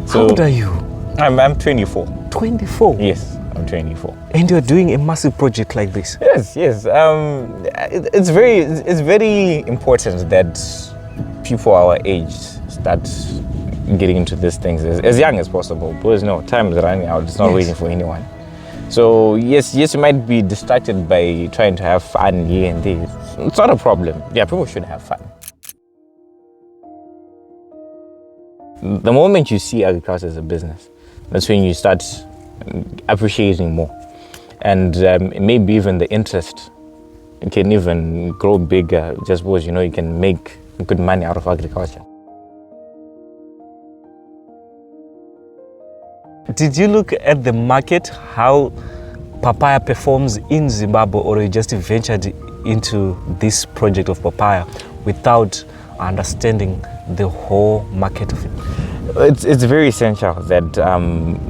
So how old are you? I'm 24. 24? Yes, I'm 24. And you're doing a massive project like this? Yes. It's very important that people our age start getting into these things as young as possible, because time is running out. It's not waiting for anyone. So yes, you might be distracted by trying to have fun here and there. It's not a problem. Yeah, people should have fun. The moment you see agriculture as a business, that's when you start appreciating more. And maybe even the interest can even grow bigger, just because you can make good money out of agriculture. Did you look at the market, how papaya performs in Zimbabwe, or you just ventured into this project of papaya without understanding the whole market of it? It's very essential that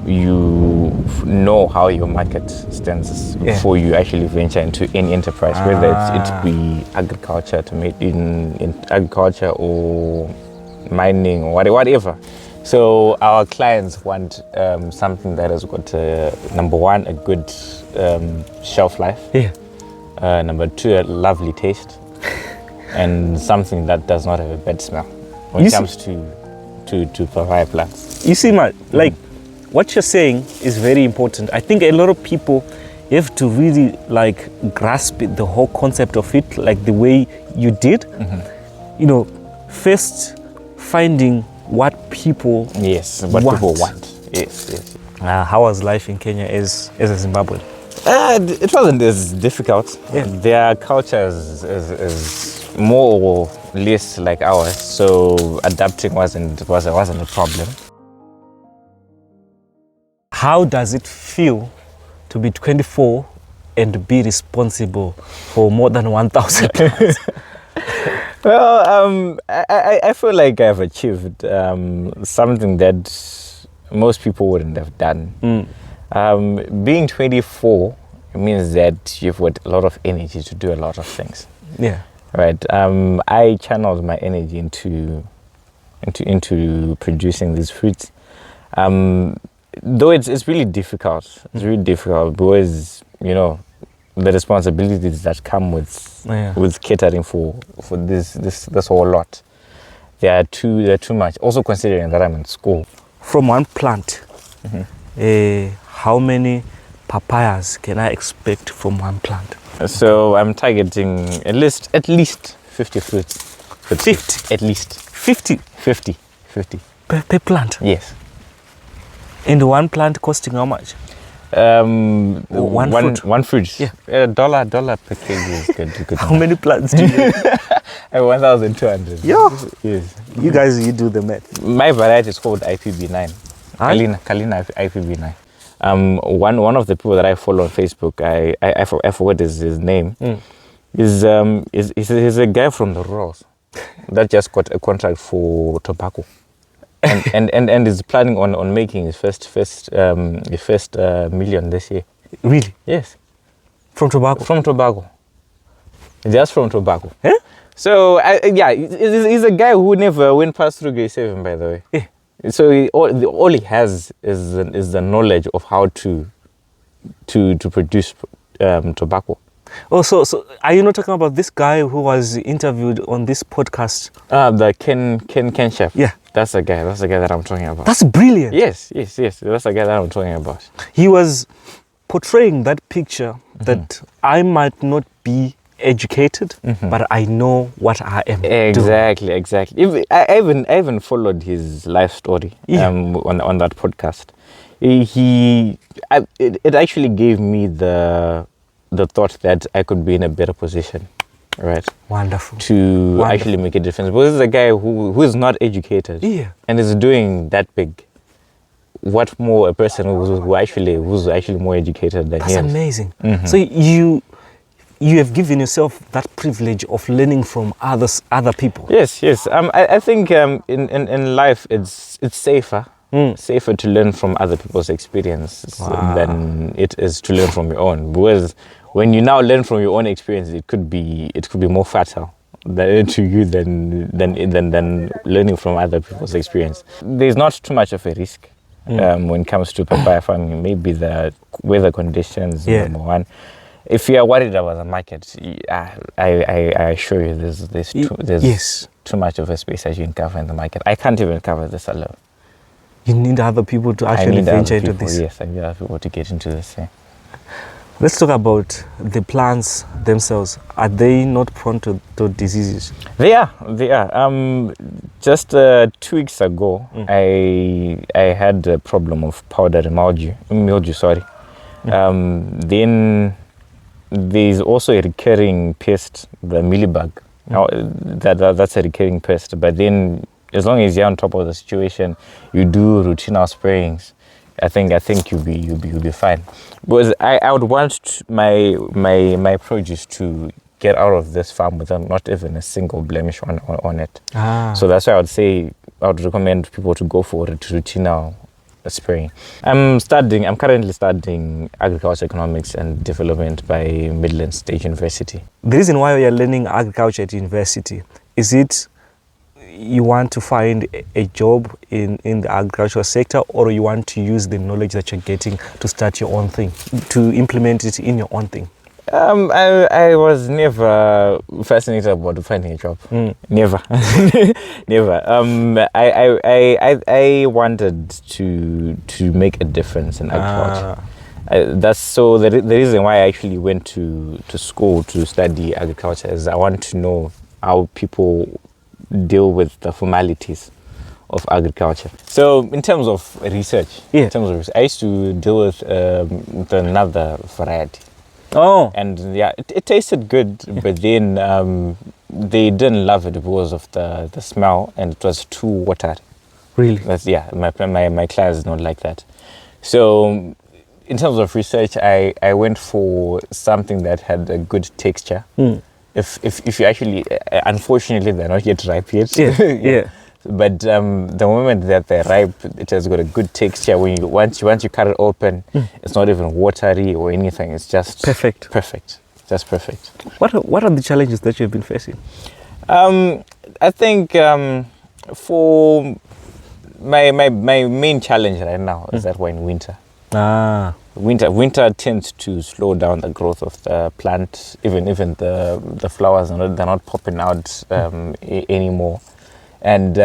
you know how your market stands before you actually venture into any enterprise, whether it be agriculture, in agriculture or mining or whatever. So our clients want something that has got number one, a good shelf life. Yeah. Number two, a lovely taste, and something that does not have a bad smell when it comes to papaya plants. You see, man, like what you're saying is very important. I think a lot of people have to really grasp the whole concept of it, like the way you did. First finding what people want. People want. Yes. How was life in Kenya as a Zimbabwean? It wasn't as difficult. Yeah. Their culture is more or less like ours, so adapting wasn't a problem. How does it feel to be 24 and be responsible for more than 1,000 plants? Well, I feel like I've achieved something that most people wouldn't have done. Being 24 means that you've got a lot of energy to do a lot of things. Yeah. Right. I channeled my energy into producing these fruits. Though it's really difficult. It's really difficult because the responsibilities that come with catering for this whole lot. They're too much. Also considering that I'm in school. From one plant, how many papayas can I expect from one plant? So I'm targeting at least 50 fruits. 50? At least. 50? 50. Per plant? Yes. And one plant costing how much? One fruit. Yeah. $1 per kg is good. How many plants do you have? 1,200. Yeah. Yes. You guys, you do the math. My variety is called IPB9. Kalina IPB9. One of the people that I follow on Facebook, I forgot his name. He's a guy from the Rurals that just got a contract for tobacco. and is planning on making his first million this year. Really? Yes. From tobacco? From tobacco. Just from tobacco. Eh? So he's a guy who never went past through grade 7, by the way. Yeah. So all he has is the knowledge of how to produce tobacco. Oh, so are you not talking about this guy who was interviewed on this podcast? The Ken Chef. Yeah. That's the guy that I'm talking about. That's brilliant. Yes. That's the guy that I'm talking about. He was portraying that picture that I might not be educated, but I know what I am doing. Exactly. I even followed his life story on that podcast. It actually gave me the thought that I could be in a better position, right? Wonderful. To actually make a difference. But this is a guy who is not educated and is doing that big. What more a person who's actually more educated than him? That's amazing. So you have given yourself that privilege of learning from other people. Yes. I think in life it's safer. Safer to learn from other people's experiences than it is to learn from your own. Because when you now learn from your own experience, it could be more fertile to you than learning from other people's experience. There's not too much of a risk when it comes to papaya farming. Maybe the weather conditions, number one. If you are worried about the market, I assure you there's too much of a space that you can cover in the market. I can't even cover this alone. You need other people to actually venture into this. Yes, I need other people to get into this. Yeah. Let's talk about the plants themselves. Are they not prone to diseases? They are. Just 2 weeks ago, I had a problem of powdery mildew. Then there's also a recurring pest, the mealybug. That's a recurring pest. But then, as long as you're on top of the situation, you do routine sprayings. I think you'll be fine. Because I would want my produce to get out of this farm without not even a single blemish on it. So that's why I would recommend people to go for routine spraying. I'm currently studying agriculture economics and development by Midland State University. The reason why you're learning agriculture at university, is it you want to find a job in the agricultural sector, or you want to use the knowledge that you're getting to start your own thing, to implement it in your own thing? I was never fascinated about finding a job. Never. Never. I wanted to make a difference in agriculture. That's so the reason why I actually went to school to study agriculture is I want to know how people deal with the formalities of agriculture. So in terms of research, I used to deal with another variety. Oh. And it tasted good, but then they didn't love it because of the smell, and it was too watery. Really? My clients don't like that. So in terms of research, I went for something that had a good texture. If you actually, unfortunately, they're not yet ripe yet. But the moment that they're ripe, it has got a good texture. Once you cut it open, it's not even watery or anything. It's just perfect. Just perfect. What are the challenges that you've been facing? I think for my main challenge right now is that we're in winter. Winter tends to slow down the growth of the plant. Even the flowers they're not popping out anymore. And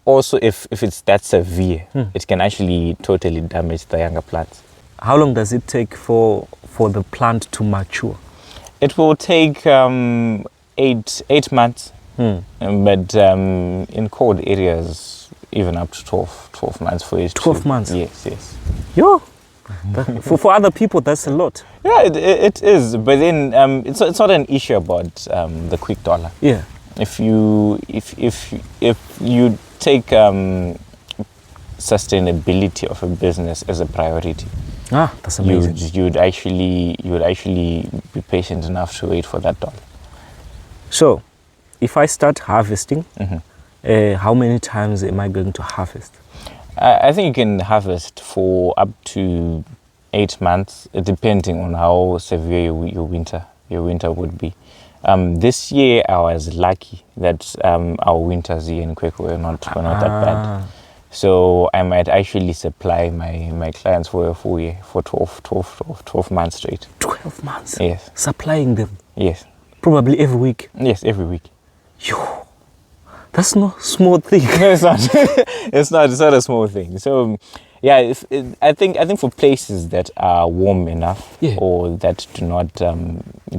also, if it's that severe, it can actually totally damage the younger plants. How long does it take for the plant to mature? It will take 8 months, but in cold areas, even up to 12 months for it. 12 months? Yes. Yo! For other people, that's a lot. Yeah, it is. But then it's not an issue about the quick dollar. Yeah. If you take sustainability of a business as a priority, that's amazing. You would actually be patient enough to wait for that dollar. So, if I start harvesting, how many times am I going to harvest? I think you can harvest for up to 8 months, depending on how severe your winter would be. This year I was lucky that our winters here in Kwekwe were not that bad. So I might actually supply my clients for a full year, for 12 months straight. 12 months? Yes. Supplying them? Yes. Probably every week? Yes, every week. Yo, that's no small thing. No, it's not. It's not a small thing. So yeah, I think for places that are warm enough or that do not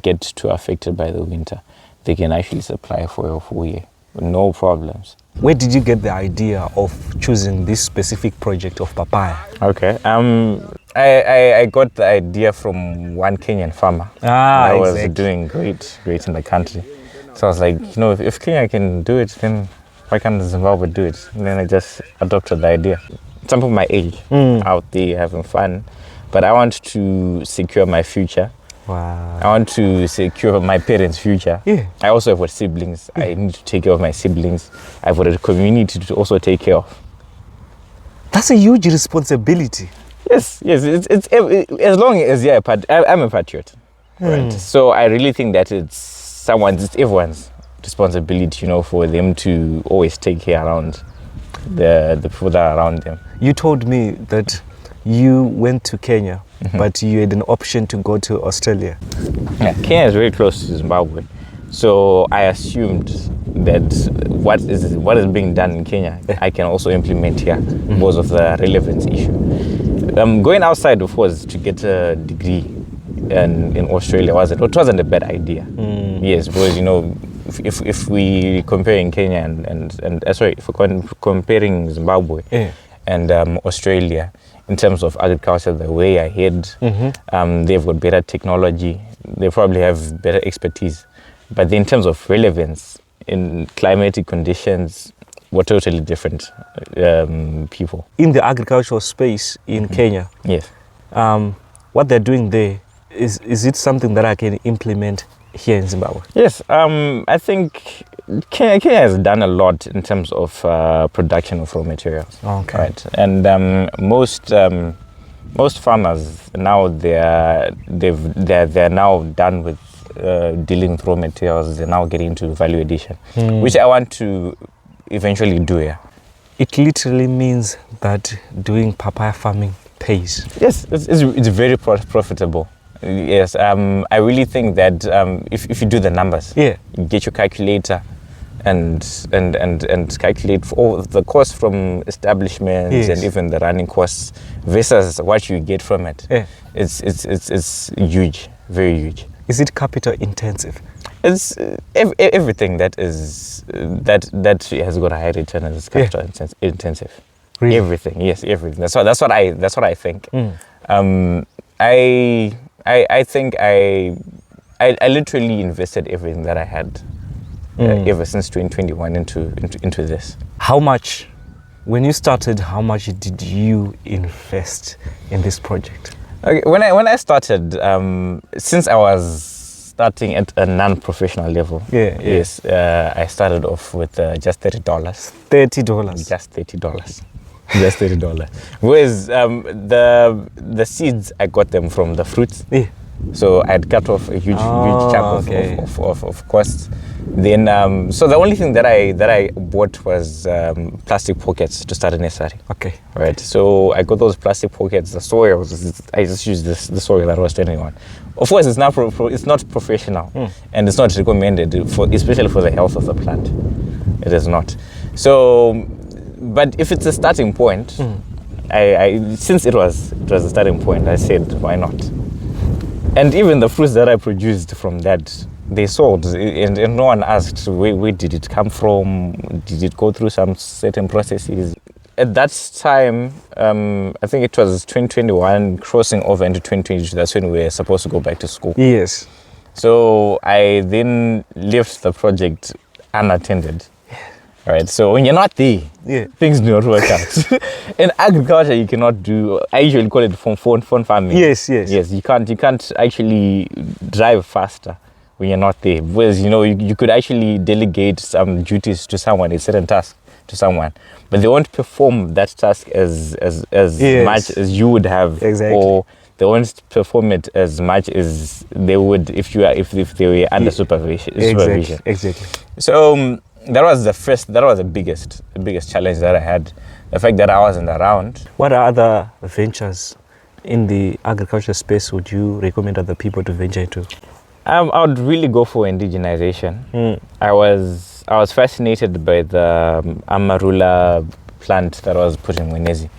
get too affected by the winter, they can actually supply for a full year with no problems. Where did you get the idea of choosing this specific project of papaya? Okay. I got the idea from one Kenyan farmer. I was doing great in the country. So I was like, if Kenya can do it, then why can't Zimbabwe do it? And then I just adopted the idea. Some of my age out there having fun, but I want to secure my future. Wow. I want to secure my parents' future. Yeah. I also have siblings. I need to take care of my siblings. I've got a community to also take care of. That's a huge responsibility. Yes. It's as long as I'm a patriot, right? So I really think that it's everyone's responsibility, for them to always take care around the people that are around them. You told me that you went to Kenya, but you had an option to go to Australia. Yeah, Kenya is very close to Zimbabwe, so I assumed that what is being done in Kenya, I can also implement here because of the relevance issue. Going outside, of course, to get a degree in Australia wasn't a bad idea. Yes, because if we comparing Kenya and if we're comparing Zimbabwe and Australia in terms of agriculture, the way ahead, they've got better technology, they probably have better expertise, but in terms of relevance in climatic conditions, we're totally different people. In the agricultural space in Kenya, yes, what they're doing there, is it something that I can implement here in Zimbabwe? Yes, I think Kenya has done a lot in terms of production of raw materials. Okay. Right, and most farmers now they're now done with dealing with raw materials. They're now getting into value addition, which I want to eventually do here. It literally means that doing papaya farming pays. Yes, it's very profitable. Yes, I really think that if you do the numbers, you get your calculator and calculate for all the costs from establishments and even the running costs versus what you get from it. It's huge, very huge. Is it capital intensive? It's everything that has got a high return is capital intensive. Really? Everything, yes, everything. That's what I think. I think I literally invested everything that I had ever since 2021 into this. How much, when you started, how much did you invest in this project? Okay, when I started, since I was starting at a non-professional level, yes, I started off with just $30. $30. Just $30. Just $30. Whereas the seeds, I got them from the fruits. So I'd cut off a huge chunk of costs. Then so the only thing that I bought was plastic pockets to start a nursery. Okay. Right. So I got those plastic pockets. The soil, I just used the soil that I was training on. Of course, it's not professional, and it's not recommended especially for the health of the plant. It is not. So, but if it's a starting point, since it was a starting point, I said, why not? And even the fruits that I produced from that, they sold, and no one asked where did it come from, did it go through some certain processes. At that time, I think it was 2021, crossing over into 2022, that's when we were supposed to go back to school. Yes. So I then left the project unattended. Right, so when you're not there, things do not work out. In agriculture, you cannot do. I usually call it phone farming. Yes. You can't actually drive faster when you're not there. Whereas you could actually delegate some duties to someone, a certain task to someone, but they won't perform that task as much as you would have, or they won't perform it as much as they would if they were under supervision. Exactly. So. That was the biggest challenge that I had, the fact that I wasn't around. What other ventures in the agriculture space would you recommend other people to venture into? I would really go for indigenization. I was fascinated by the amarula plant that was put in Mwenezi.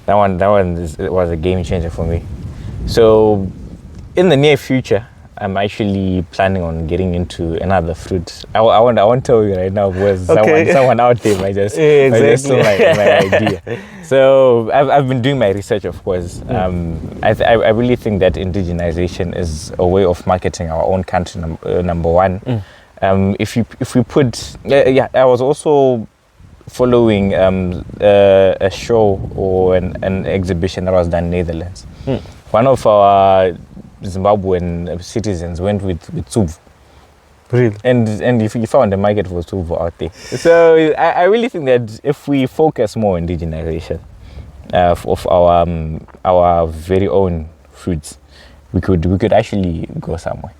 That one was a game changer for me. So in the near future, I'm actually planning on getting into another fruit. I won't tell you right now because someone out there might just steal my idea. So I've been doing my research, of course. I really think that indigenization is a way of marketing our own country. Number one, if we put, I was also following a show or an exhibition that was done in Netherlands. One of our Zimbabwean citizens went with tsuvu. Really? And if you found a market for tsuvu out there. So I really think that if we focus more on indigenization of our very own fruits, we could actually go somewhere.